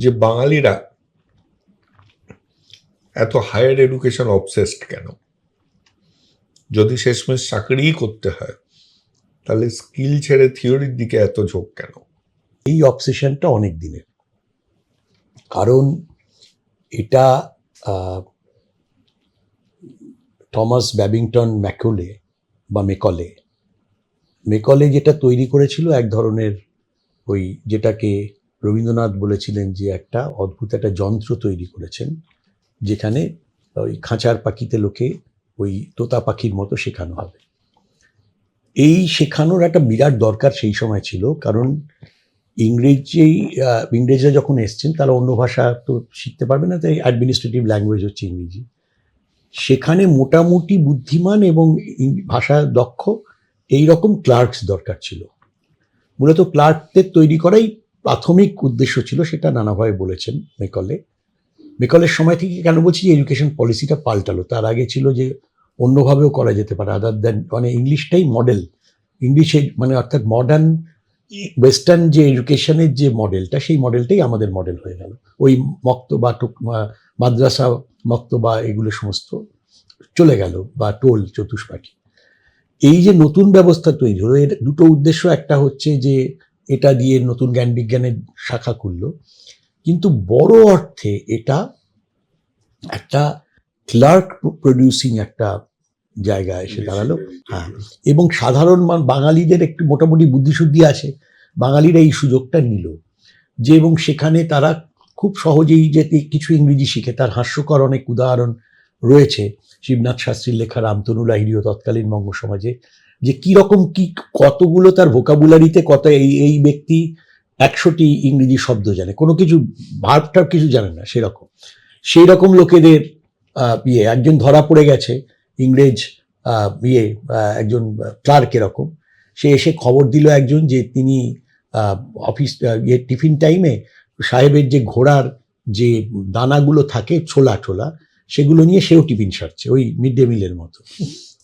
যে বাঙালিরা এত হায়ার এডুকেশন অবসেসড কেন? যদি শেষমেশ চাকরিই করতে হয় তাহলে স্কিল ছেড়ে থিওরির দিকে এত ঝোঁক কেন? এই অবসেশনটা অনেক দিনের, কারণ এটা থমাস ব্যাবিংটন মেকলে যেটা তৈরি করেছিল এক ধরনের ওই যেটাকে রবীন্দ্রনাথ বলেছিলেন যে একটা অদ্ভুত একটা যন্ত্র তৈরি করেছেন, যেখানে ওই খাঁচার পাখিতে লোকে ওই তোতা পাখির মতো শেখানো হবে। এই শেখানোর একটা বিরাট দরকার সেই সময় ছিল, কারণ ইংরেজরা যখন এসছেন তারা অন্য ভাষা তো শিখতে পারবে না, তাই অ্যাডমিনিস্ট্রেটিভ ল্যাঙ্গুয়েজ হচ্ছে ইংরেজি। সেখানে মোটামুটি বুদ্ধিমান এবং ভাষা দক্ষ এই রকম ক্লার্কস দরকার ছিল। মূলত ক্লার্কদের তৈরি করাই প্রাথমিক উদ্দেশ্য ছিল, সেটা নানাভাবে বলেছেন মেকলের সময় থেকে। কেন বলছি যে এডুকেশন পলিসিটা পাল্টালো, তার আগে ছিল যে অন্যভাবেও করা যেতে পারে আদার দ্যান, মানে ইংলিশটাই মডেল, ইংলিশে মানে অর্থাৎ মডার্ন ওয়েস্টার্ন যে এডুকেশনের যে মডেলটা, সেই মডেলটাই আমাদের মডেল হয়ে গেল। ওই মক্তবা মাদ্রাসা মক্তবা এগুলো সমস্ত চলে গেল, বা টোল চতুষ্পাঠী। এই যে নতুন ব্যবস্থা তৈরি হলো, এর দুটো উদ্দেশ্য, একটা হচ্ছে যে এটা দিয়ে নতুন জ্ঞান বিজ্ঞানের শাখা খুললো, কিন্তু বড় অর্থে এটা একটা ক্লার্ক প্রডিউসিং একটা জায়গা এসে দাঁড়ালো। হ্যাঁ, এবং সাধারণ বাঙালিদের একটু মোটামুটি বুদ্ধিশুদ্ধি আছে, বাঙালিরা এই সুযোগটা নিল যে, এবং সেখানে তারা খুব সহজেই যে কিছু ইংরেজি শিখে। তার হাস্যকর অনেক উদাহরণ রয়েছে শিবনাথ শাস্ত্রীর লেখা রামতনু লাহিড়ী ও তৎকালীন বঙ্গ সমাজে, যে কীরকম কতগুলো তার ভোকাবুলারিতে কত এই ব্যক্তি 100টি ইংরেজি শব্দ জানে, কোনো কিছু ভার্বটার কিছু জানে না, সেই রকম লোকেদের একজন ধরা পড়ে গেছে, ইংরেজ একজন ক্লার্ক এরকম। সে এসে খবর দিল একজন যে তিনি অফিস টিফিন টাইমে সাহেবের যে ঘোড়ার যে দানাগুলো থাকে ছোলা সেগুলো নিয়ে সেও টিফিন সারছে, ওই মিড ডে মিলের মতো।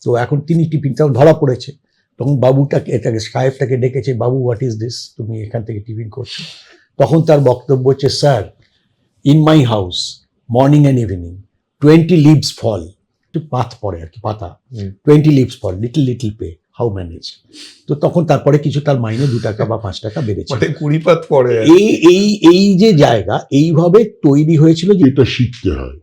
তো এখন তিনি টিফিনটাও ধরা পড়েছে, তখন সাহেবটাকে ডেকেছে, বাবু হোয়াট ইজ দিস, তুমি এখান থেকে টিফিন করছো? তখন তার বক্তব্য হচ্ছে, sir, in my house morning and evening 20 leaves fall, একটু পাত পড়ে আর কি, পাতা, 20 leaves fall, little pay, how manage? তো তখন তারপরে কিছু তার মাইনে 2 টাকা বা 5 টাকা বেড়েছে, 20 পাত পড়ে। এই যে জায়গা এইভাবে তৈরি হয়েছিল যে এটা শিখতে হয়।